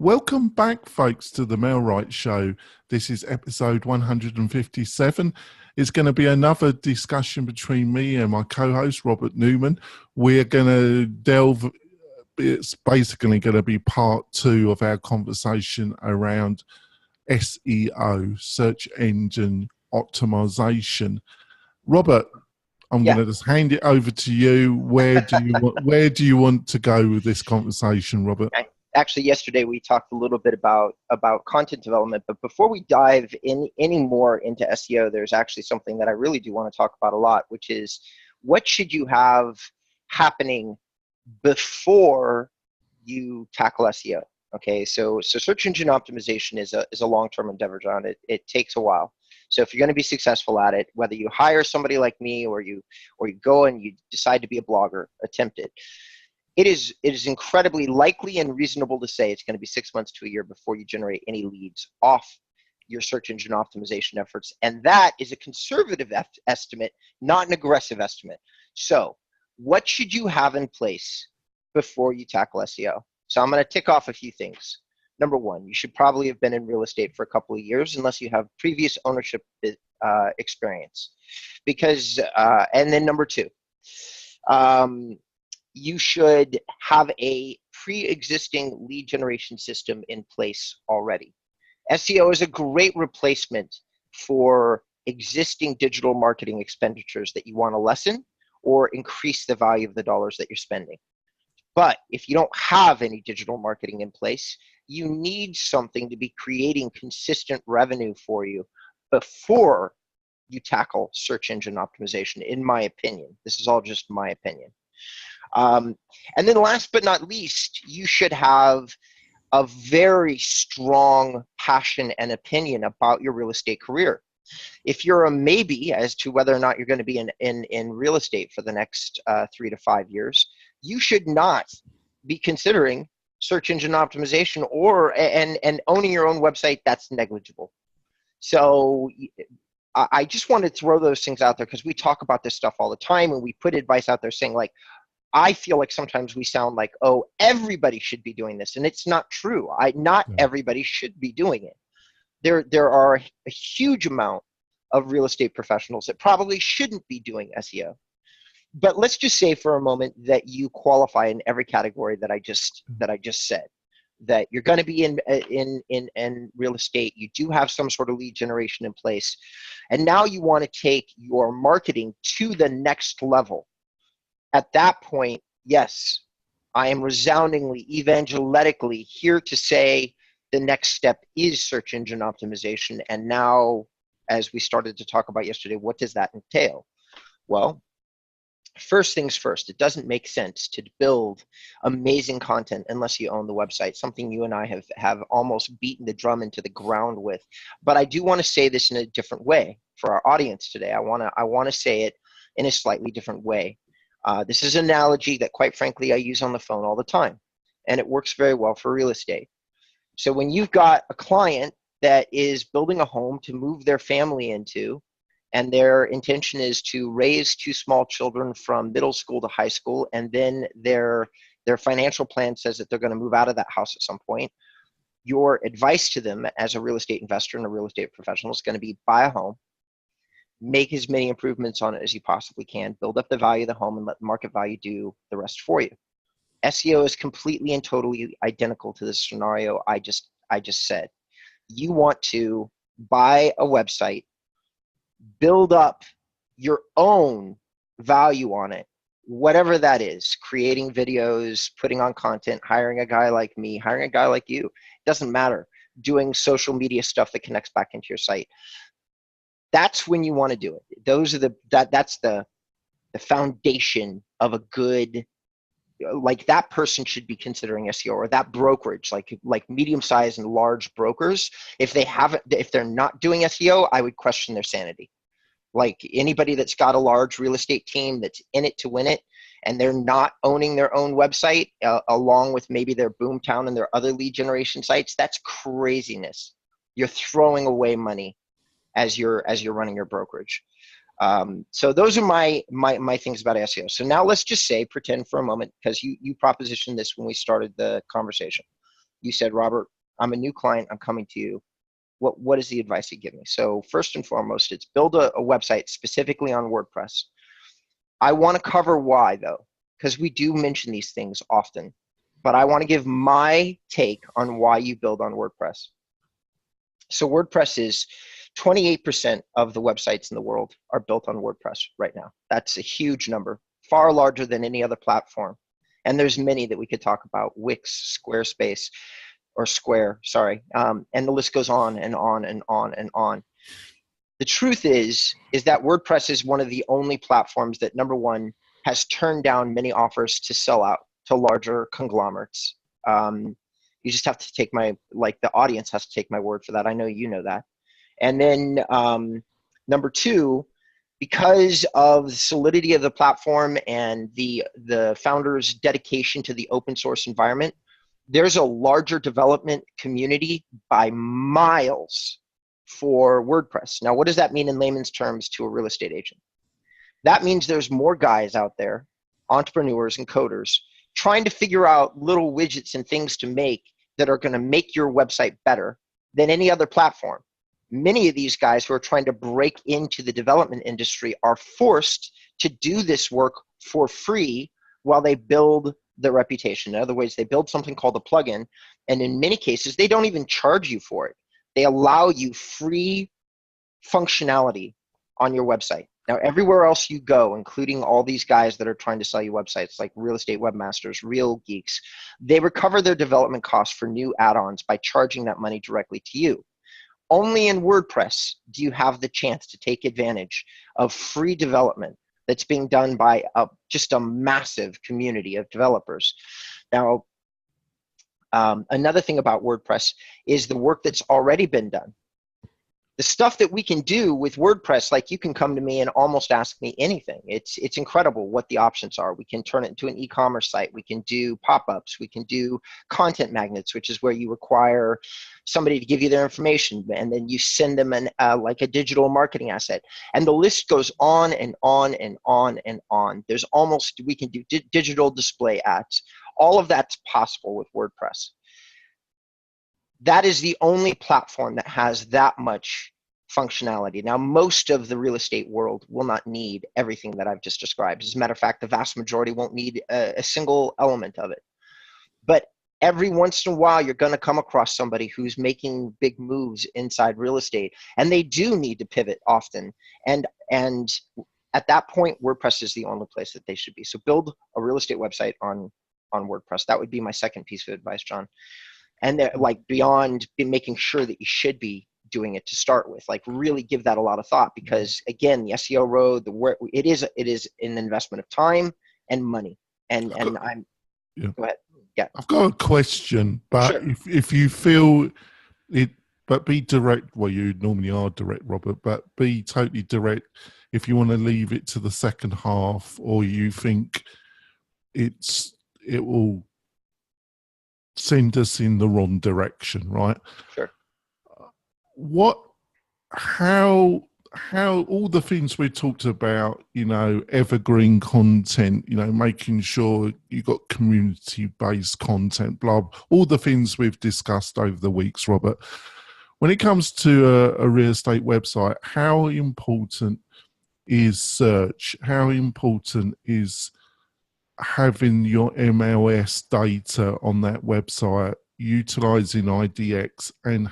Welcome back, folks, to the Mailwright Show. This is episode 157. It's going to be another discussion between me and my co-host, Robert Newman. We're going to delve, it's basically going to be part two of our conversation around SEO, search engine optimization. Robert, I'm going to just hand it over to you. Where do you want to go with this conversation, Robert? Actually, yesterday we talked a little bit about content development, but before we dive in any more into SEO, there's actually something that I really do want to talk about a lot, which is what should you have happening before you tackle SEO? Okay, so search engine optimization is a long-term endeavor, John. It takes a while. So if you're going to be successful at it, whether you hire somebody like me or you go and you decide to be a blogger, attempt it. It is incredibly likely and reasonable to say it's going to be 6 months to a year before you generate any leads off your search engine optimization efforts. And that is a conservative estimate, not an aggressive estimate. So what should you have in place before you tackle SEO? So I'm going to tick off a few things. Number one, you should probably have been in real estate for a couple of years unless you have previous ownership experience. And then number two, you should have a pre-existing lead generation system in place already. SEO is a great replacement for existing digital marketing expenditures that you want to lessen or increase the value of the dollars that you're spending. But if you don't have any digital marketing in place, you need something to be creating consistent revenue for you before you tackle search engine optimization, in my opinion. This is all just my opinion. And then last but not least, you should have a very strong passion and opinion about your real estate career. If you're a maybe as to whether or not you're going to be in real estate for the next 3 to 5 years, you should not be considering search engine optimization and owning your own website. That's negligible. So I just want to throw those things out there because we talk about this stuff all the time and we put advice out there saying, like, I feel like sometimes we sound like, oh, everybody should be doing this. And it's not true. Not everybody should be doing it. There are a huge amount of real estate professionals that probably shouldn't be doing SEO. But let's just say for a moment that you qualify in every category that I just said. That you're going to be in real estate, you do have some sort of lead generation in place, and now you want to take your marketing to the next level. At that point, yes, I am resoundingly, evangelically here to say the next step is search engine optimization. And now, as we started to talk about yesterday, what does that entail? Well, first things first, it doesn't make sense to build amazing content unless you own the website, something you and I have almost beaten the drum into the ground with. But I do want to say this in a different way for our audience today. I want to say it in a slightly different way. This is an analogy that, quite frankly, I use on the phone all the time, and it works very well for real estate. So when you've got a client that is building a home to move their family into, and their intention is to raise 2 small children from middle school to high school, and then their financial plan says that they're going to move out of that house at some point, your advice to them as a real estate investor and a real estate professional is going to be buy a home, make as many improvements on it as you possibly can, build up the value of the home, and let the market value do the rest for you. SEO is completely and totally identical to the scenario I just said. You want to buy a website, build up your own value on it, whatever that is, creating videos, putting on content, hiring a guy like me, hiring a guy like you, doesn't matter, doing social media stuff that connects back into your site. That's when you want to do it. That's the foundation of a good, like, that person should be considering SEO, or that brokerage, like medium-sized and large brokers. If they're not doing SEO, I would question their sanity. Like, anybody that's got a large real estate team that's in it to win it, and they're not owning their own website along with maybe their Boomtown and their other lead generation sites, that's craziness. You're throwing away money as you're running your brokerage. So those are my things about SEO. So now let's just say, pretend for a moment, because you propositioned this when we started the conversation. you said, Robert, I'm a new client, I'm coming to you. What is the advice you give me? So first and foremost, it's build a website specifically on WordPress. I want to cover why, though, because we do mention these things often, but I want to give my take on why you build on WordPress. So WordPress is 28% of the websites in the world are built on WordPress right now. That's a huge number, far larger than any other platform. And there's many that we could talk about: Wix, Squarespace, or Square, sorry. And the list goes on and on and on and on. The truth is that WordPress is one of the only platforms that, number one, has turned down many offers to sell out to larger conglomerates. You just have to take the audience has to take my word for that. I know you know that. And then number two, because of the solidity of the platform and the founders' dedication to the open source environment, there's a larger development community by miles for WordPress. Now, what does that mean in layman's terms to a real estate agent? That means there's more guys out there, entrepreneurs and coders, trying to figure out little widgets and things to make that are going to make your website better than any other platform. Many of these guys who are trying to break into the development industry are forced to do this work for free while they build their reputation. In other words, they build something called a plugin, and in many cases, they don't even charge you for it. They allow you free functionality on your website. Now, everywhere else you go, including all these guys that are trying to sell you websites like Real Estate Webmasters, Real Geeks, they recover their development costs for new add-ons by charging that money directly to you. Only in WordPress do you have the chance to take advantage of free development that's being done by just a massive community of developers. Now, another thing about WordPress is the work that's already been done. The stuff that we can do with WordPress, like you can come to me and almost ask me anything. It's incredible what the options are. We can turn it into an e-commerce site. We can do pop-ups. We can do content magnets, which is where you require somebody to give you their information, and then you send them like a digital marketing asset. And the list goes on and on and on and on. We can do digital display ads. All of that's possible with WordPress. That is the only platform that has that much functionality. Now, most of the real estate world will not need everything that I've just described. As a matter of fact, the vast majority won't need a single element of it. But every once in a while, you're going to come across somebody who's making big moves inside real estate, and they do need to pivot often. And at that point, WordPress is the only place that they should be. So build a real estate website on WordPress. That would be my second piece of advice, John. And like beyond making sure that you should be doing it to start with, like really give that a lot of thought, because again, the SEO road, the work, it is an investment of time and money. And go ahead. Yeah. I've got a question, but sure. if you feel it, but be direct. Well, you normally are direct, Robert, but be totally direct if you want to leave it to the second half, or you think it will send us in the wrong direction, right? Sure. How all the things we talked about, evergreen content, making sure you got community-based content, blah, all the things we've discussed over the weeks, Robert. When it comes to a real estate website, how important is search? How important is having your MLS data on that website, utilizing IDX, and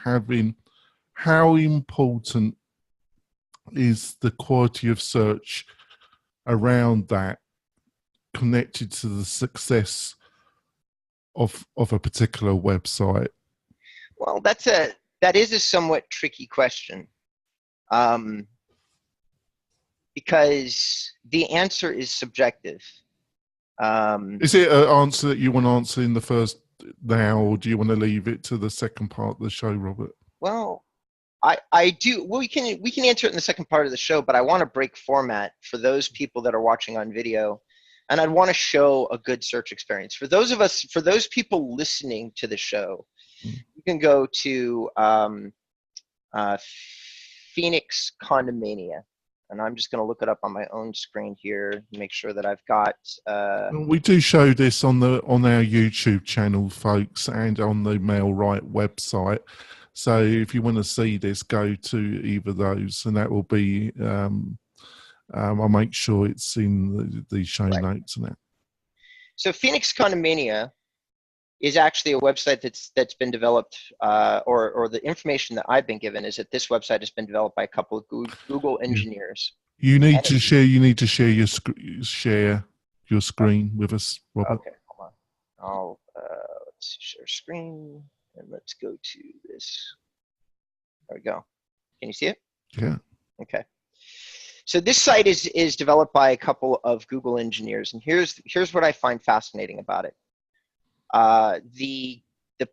how important is the quality of search around that connected to the success of a particular website? Well, that is a somewhat tricky question, because the answer is subjective. Is it an answer that you want to answer in the first now, or do you want to leave it to the second part of the show, Robert? Well, I do. Well, we can answer it in the second part of the show, but I want to break format for those people that are watching on video, and I'd want to show a good search experience. For those people listening to the show, you can go to Phoenix Condomania. And I'm just going to look it up on my own screen here, make sure that I've got. We do show this on our YouTube channel, folks, and on the MailRight website. So if you want to see this, go to either of those, and that will be. I'll make sure it's in the show notes and that. So Phoenix Condominium is actually a website that's been developed, or the information that I've been given is that this website has been developed by a couple of Google engineers. You need to share. You need to share your screen with us, Robert. Okay, hold on. Let's share screen, and let's go to this. There we go. Can you see it? Yeah. Okay. So this site is developed by a couple of Google engineers, and here's what I find fascinating about it. The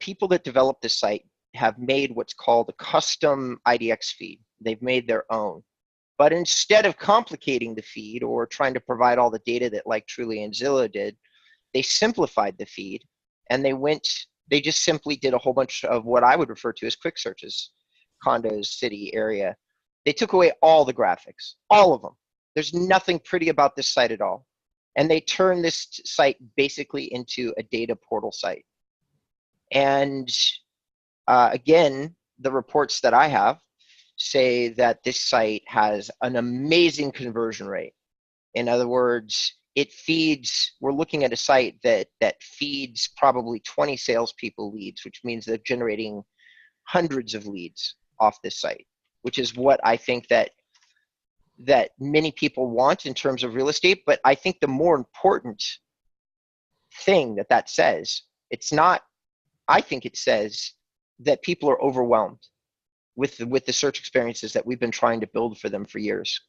people that developed this site have made what's called a custom IDX feed. They've made their own. But instead of complicating the feed or trying to provide all the data that like Truly and Zillow did, they simplified the feed, and they just simply did a whole bunch of what I would refer to as quick searches, condos, city, area. They took away all the graphics, all of them. There's nothing pretty about this site at all. And they turned this site basically into a data portal site. And again, the reports that I have say that this site has an amazing conversion rate. In other words, we're looking at a site that feeds probably 20 salespeople leads, which means they're generating hundreds of leads off this site, which is what I think that many people want in terms of real estate. But I think the more important thing that says, I think it says that people are overwhelmed with the search experiences that we've been trying to build for them for years.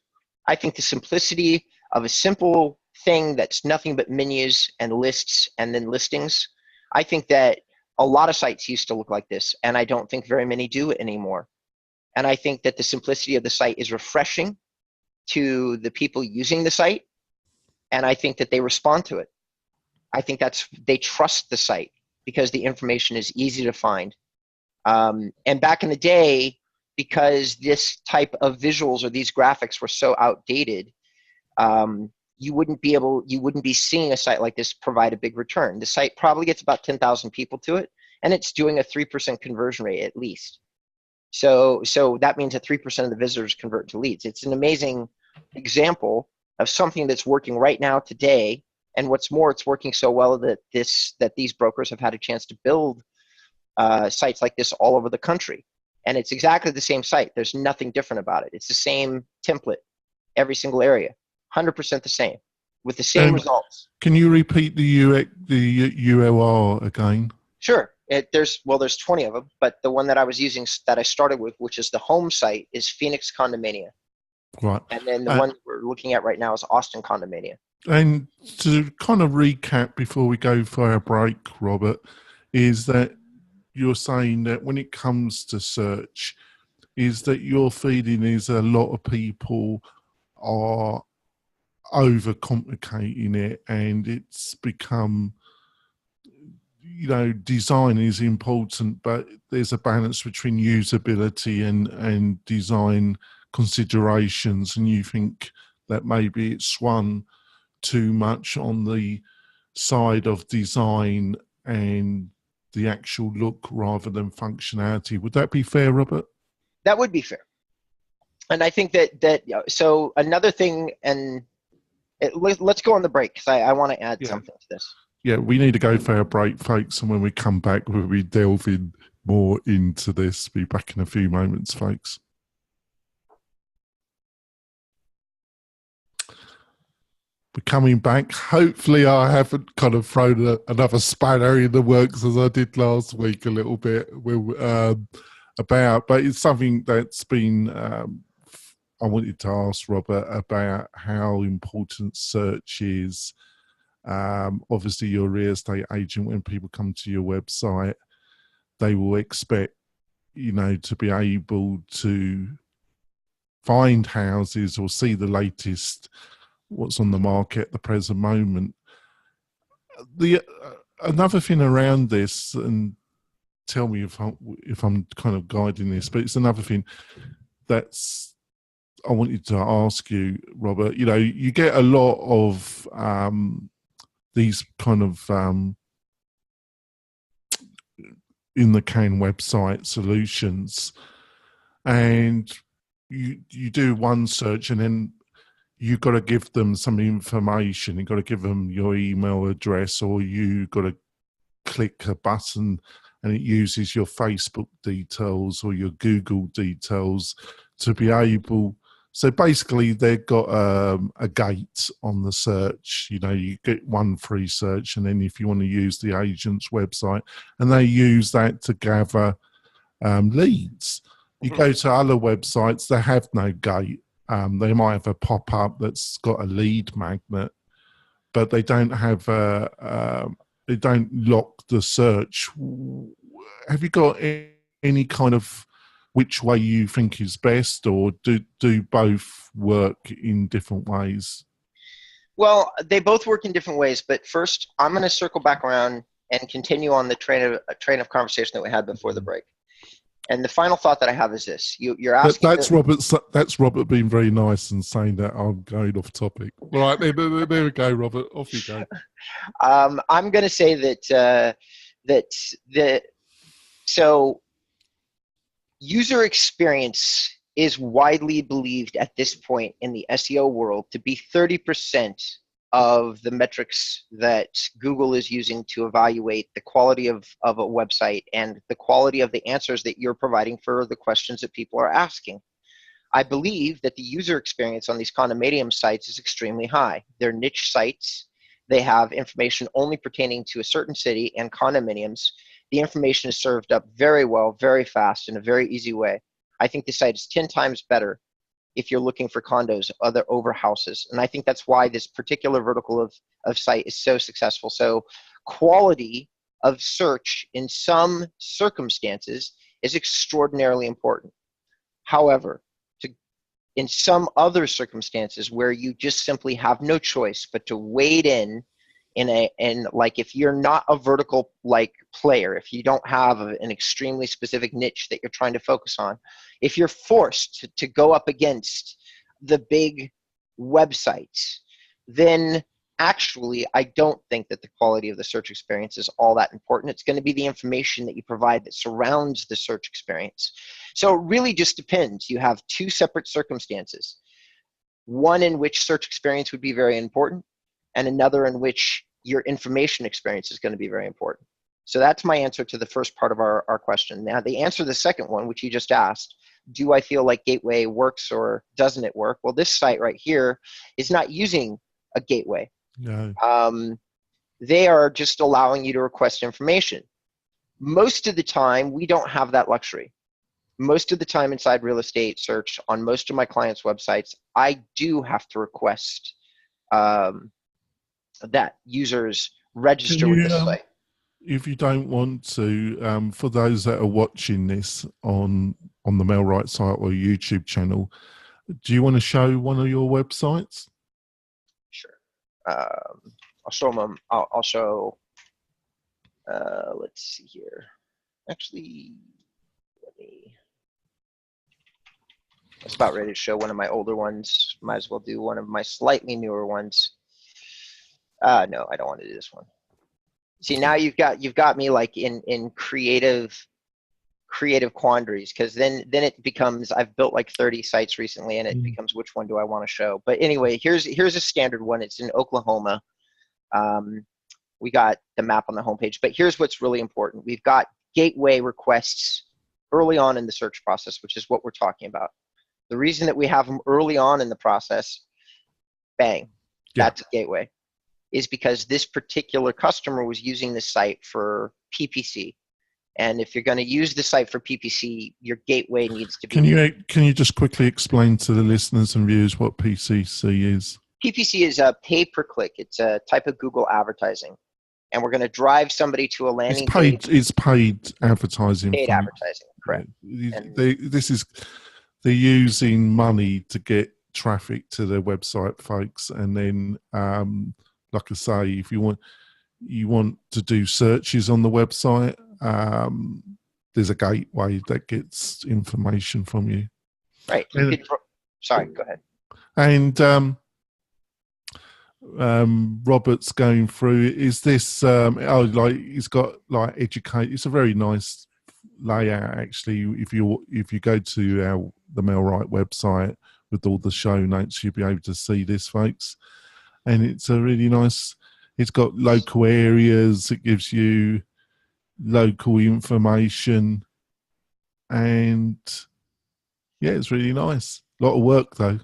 I think the simplicity of a simple thing that's nothing but menus and lists and then listings, I think that a lot of sites used to look like this, and I don't think very many do anymore. And I think that the simplicity of the site is refreshing to the people using the site, and I think that they respond to it. I think they trust the site because the information is easy to find. And back in the day, because this type of visuals or these graphics were so outdated, you wouldn't be seeing a site like this provide a big return. The site probably gets about 10,000 people to it, and it's doing a 3% conversion rate at least. So that means that 3% of the visitors convert to leads. It's an amazing example of something that's working right now today. And what's more, it's working so well that these brokers have had a chance to build sites like this all over the country. And it's exactly the same site. There's nothing different about it. It's the same template, every single area, 100% the same, with the same results. Can you repeat the URL again? Sure. There's 20 of them, but the one that I was using, that I started with, which is the home site, is Phoenix Condominium. Right. And then the one we're looking at right now is Austin Condominium. And to kind of recap before we go for our break, Robert, is that you're saying that when it comes to search, is that your feeling is a lot of people are overcomplicating it, and it's become, design is important, but there's a balance between usability and design considerations, and you think that maybe it's swung too much on the side of design and the actual look rather than functionality. Would that be fair, Robert? That would be fair. And I think that so another thing, and let's go on the break because I want to add something to this. Yeah, we need to go for a break, folks, and when we come back, we'll be delving more into this. Be back in a few moments, folks. We're coming back. Hopefully I haven't kind of thrown another spanner in the works as I did last week a little bit about, but it's something that's been, I wanted to ask Robert about how important search is. Obviously you're a real estate agent. When people come to your website, they will expect, to be able to find houses or see the latest what's on the market at the present moment. The another thing around this, and tell me if I'm kind of guiding this, but it's another thing that's I wanted to ask you, Robert, you know, you get a lot of these kind of in the can website solutions, and you do one search and then you've got to give them some information. You've got to give them your email address, or you got to click a button and it uses your Facebook details or your Google details to be able. So basically, they've got a gate on the search. You know, you get one free search, and then if you want to use the agent's website, and they use that to gather leads. You go to other websites, they have no gate. They might have a pop-up that's got a lead magnet, but they don't have they don't lock the search. Have you got any kind of which way you think is best, or do both work in different ways? Well, they both work in different ways, but first I'm going to circle back around and continue on the train of conversation that we had before the break. And the final thought that I have is this: you're asking. That's Robert being very nice and saying that I'm going off topic. Right, there we go, Robert. Off you go. I'm going to say that so user experience is widely believed at this point in the SEO world to be 30% of the metrics that Google is using to evaluate the quality of a website and the quality of the answers that you're providing for the questions that people are asking. I believe that the user experience on these condominium sites is extremely high. They're niche sites. They have information only pertaining to a certain city and condominiums. The information is served up very well, very fast, in a very easy way. I think the site is 10 times better if you're looking for condos over houses. And I think that's why this particular vertical of site is so successful. So quality of search in some circumstances is extraordinarily important. However, in some other circumstances where you just simply have no choice but to wade in like if you're not a vertical like player, if you don't have an extremely specific niche that you're trying to focus on, if you're forced to go up against the big websites, then actually I don't think that the quality of the search experience is all that important. It's going to be the information that you provide that surrounds the search experience. So it really just depends. You have two separate circumstances, one in which search experience would be very important, and another in which your information experience is going to be very important. So that's my answer to the first part of our question. Now, the answer to the second one, which you just asked, do I feel like Gateway works or doesn't it work? Well, this site right here is not using a gateway. No. They are just allowing you to request information. Most of the time, we don't have that luxury. Most of the time inside real estate search on most of my clients' websites, I do have to request that users register with the site. If you don't want to, for those that are watching this on the MailRight site or YouTube channel, do you want to show one of your websites? Sure. I'll show them. I'll show. Let's see here. Actually, I was about ready to show one of my older ones. Might as well do one of my slightly newer ones. No, I don't want to do this one. See, now you've got me like in creative quandaries, because then it becomes, I've built like 30 sites recently, and it becomes, which one do I want to show? But anyway, here's a standard one. It's in Oklahoma. We got the map on the homepage, but here's what's really important. We've got gateway requests early on in the search process, which is what we're talking about. The reason that we have them early on in the process, bang, that's a gateway, is because this particular customer was using the site for PPC. And if you're going to use the site for PPC, your gateway needs to be. Can you just quickly explain to the listeners and viewers what PCC is? PPC is a pay per click. It's a type of Google advertising, and we're going to drive somebody to a landing page. It's paid advertising. Paid advertising, correct. They're using money to get traffic to their website, folks, and then, like I say, if you want to do searches on the website, there's a gateway that gets information from you. Right. Sorry, go ahead. And Robert's going through, is this like he's got like educate, it's a very nice layout actually. If you go to the Mailrite website with all the show notes, you'll be able to see this, folks. And it's a really nice, it's got local areas, it gives you local information, and yeah, it's really nice. A lot of work though.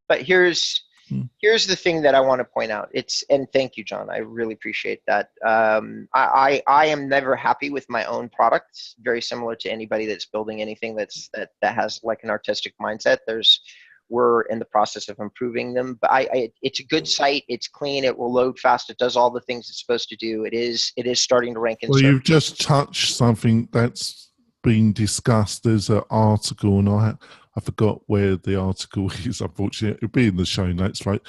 But here's the thing that I want to point out. And thank you, John. I really appreciate that. I am never happy with my own products. Very similar to anybody that's building anything that has like an artistic mindset. We're in the process of improving them. But it's a good site. It's clean. It will load fast. It does all the things it's supposed to do. It is starting to rank in. Well, you've just touched something that's been discussed. There's an article, and I forgot where the article is, unfortunately. It'll be in the show notes, right?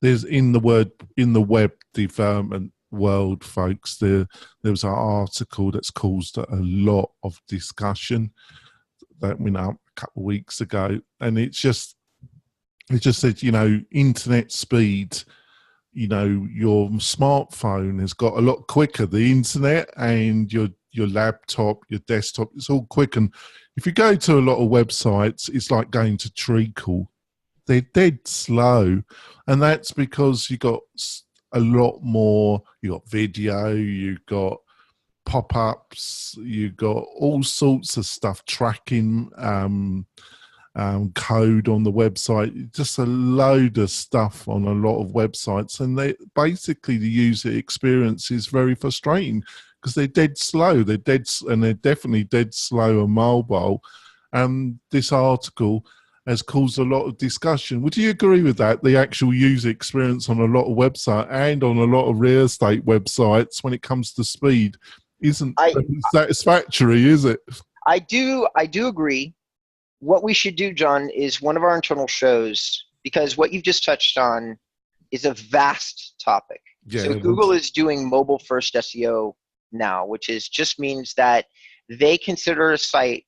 There's in the web development world, folks, there was an article that's caused a lot of discussion that went up a couple of weeks ago. And it just said, internet speed, your smartphone has got a lot quicker. The internet and your laptop, your desktop, it's all quick. And if you go to a lot of websites, it's like going to treacle. They're dead slow. And that's because you got a lot more, you got video, you got pop-ups, you got all sorts of stuff, tracking code on the website, just a load of stuff on a lot of websites. And basically the user experience is very frustrating, because they're dead slow. They're definitely dead slow on mobile. This article has caused a lot of discussion. Would you agree with that? The actual user experience on a lot of websites and on a lot of real estate websites, when it comes to speed, isn't satisfactory, is it? I do agree. What we should do, John, is one of our internal shows, because what you've just touched on is a vast topic. Yeah, so Google is doing mobile first SEO now, which just means that they consider a site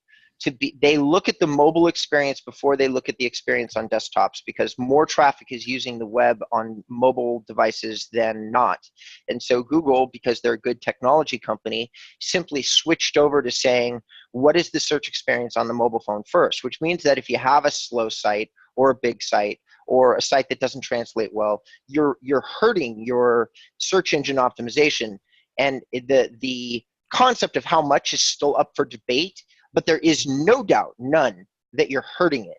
they look at the mobile experience before they look at the experience on desktops, because more traffic is using the web on mobile devices than not. And so Google, because they're a good technology company, simply switched over to saying, what is the search experience on the mobile phone first? Which means that if you have a slow site or a big site or a site that doesn't translate well, you're hurting your search engine optimization. And the concept of how much is still up for debate, but there is no doubt, none, that you're hurting it.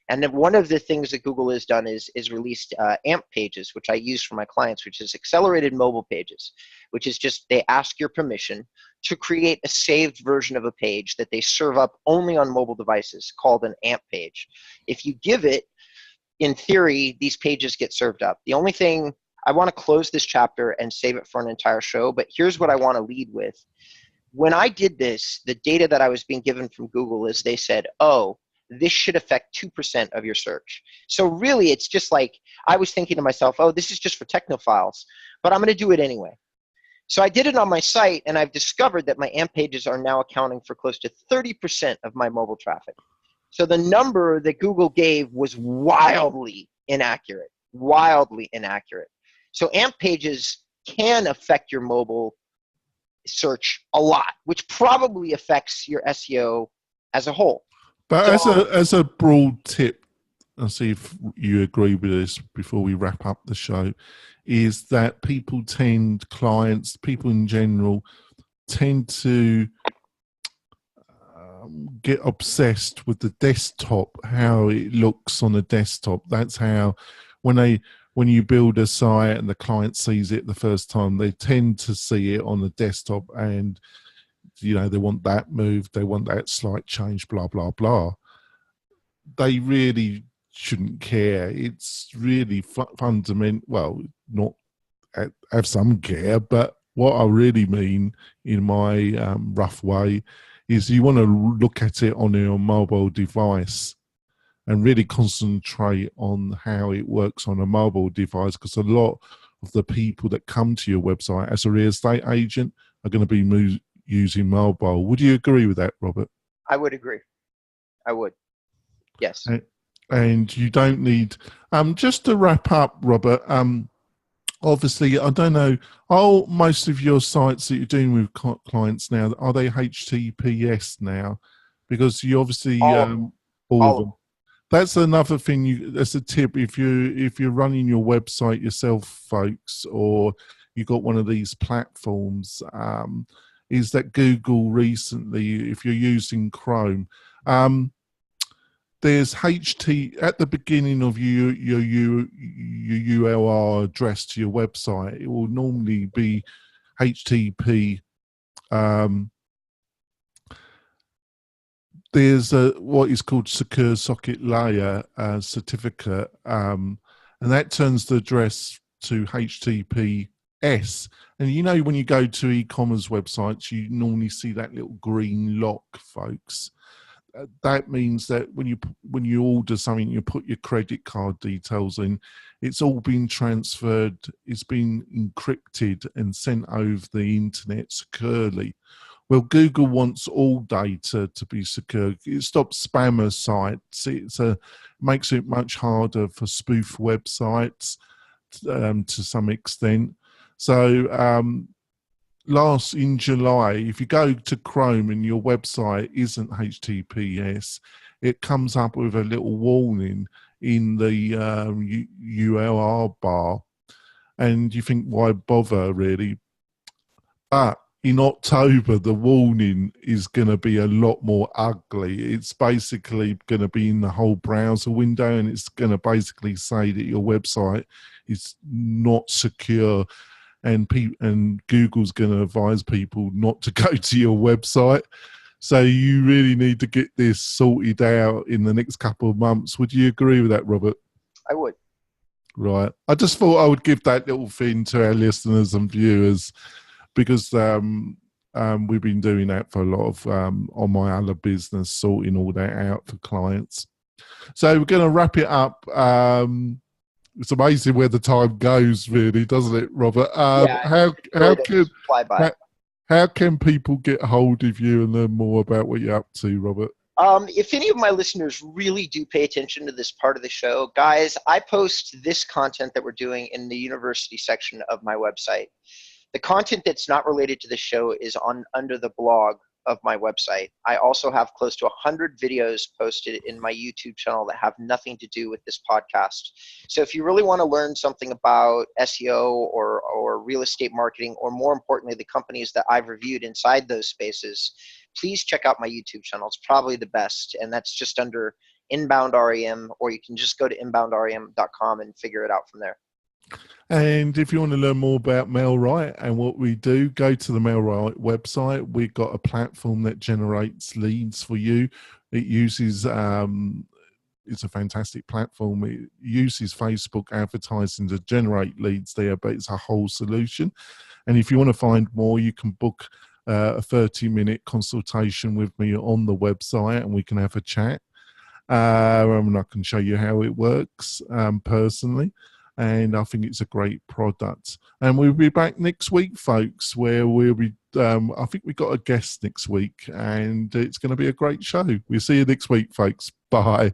And then one of the things that Google has done is released AMP pages, which I use for my clients, which is accelerated mobile pages, which is just they ask your permission to create a saved version of a page that they serve up only on mobile devices, called an AMP page. If you give it, in theory, these pages get served up. The only thing, I want to close this chapter and save it for an entire show, but here's what I want to lead with. When I did this, the data that I was being given from Google is they said, oh, this should affect 2% of your search. So really, it's just like, I was thinking to myself, oh, this is just for technophiles, but I'm going to do it anyway. So I did it on my site, and I've discovered that my AMP pages are now accounting for close to 30% of my mobile traffic. So the number that Google gave was wildly inaccurate, wildly inaccurate. So AMP pages can affect your mobile search a lot, which probably affects your SEO as a whole. But so, as a broad tip, I'll see if you agree with this before we wrap up the show, is that clients, people in general, tend to get obsessed with the desktop, how it looks on a desktop. That's how, when you build a site and the client sees it the first time, they tend to see it on the desktop, and they want that move, they want that slight change, blah blah blah. They really shouldn't care. It's really fundamental. Well, not have some care, but what I really mean in my rough way is you want to look at it on your mobile device and really concentrate on how it works on a mobile device, because a lot of the people that come to your website as a real estate agent are going to be using mobile. Would you agree with that, Robert? I would agree. I would. Yes. and you don't need, just to wrap up, Robert, obviously, I don't know, are most of your sites that you're doing with clients now, are they HTTPS now? Because you obviously, All of them. all of All of them. them. That's another thing. That's a tip if you're running your website yourself, folks, or you got one of these platforms. Is that Google recently, if you're using Chrome, there's HT at the beginning of your URL address to your website. It will normally be HTTP. There's what is called secure socket layer certificate, and that turns the address to HTTPS. And you know, when you go to e-commerce websites, you normally see that little green lock, folks. That means that when you order something, you put your credit card details in. It's all been transferred. It's been encrypted and sent over the internet securely. Well, Google wants all data to be secure. It stops spammer sites. Makes it much harder for spoof websites to some extent. So in July, if you go to Chrome and your website isn't HTTPS, it comes up with a little warning in the URL bar, and you think, why bother, really? But in October, the warning is going to be a lot more ugly. It's basically going to be in the whole browser window, and it's going to basically say that your website is not secure. And Google's going to advise people not to go to your website. So you really need to get this sorted out in the next couple of months. Would you agree with that, Robert? I would. Right. I just thought I would give that little thing to our listeners and viewers, because we've been doing that for a lot of on my other business, sorting all that out for clients. So we're going to wrap it up. It's amazing where the time goes, really, doesn't it, Robert? How can people get hold of you and learn more about what you're up to, Robert? If any of my listeners really do pay attention to this part of the show, guys, I post this content that we're doing in the university section of my website. The content that's not related to the show is under the blog of my website. I also have close to 100 videos posted in my YouTube channel that have nothing to do with this podcast. So if you really want to learn something about SEO or real estate marketing, or more importantly, the companies that I've reviewed inside those spaces, please check out my YouTube channel. It's probably the best, and that's just under Inbound REM, or you can just go to inboundrem.com and figure it out from there. And if you want to learn more about MailRight and what we do, go to the MailRight website. We've got a platform that generates leads for you. It uses, it's a fantastic platform. It uses Facebook advertising to generate leads there, but it's a whole solution. And if you want to find more, you can book a 30-minute consultation with me on the website, and we can have a chat. And I can show you how it works personally. And I think it's a great product. And we'll be back next week, folks, where we'll be, I think we've got a guest next week, and it's going to be a great show. We'll see you next week, folks. Bye.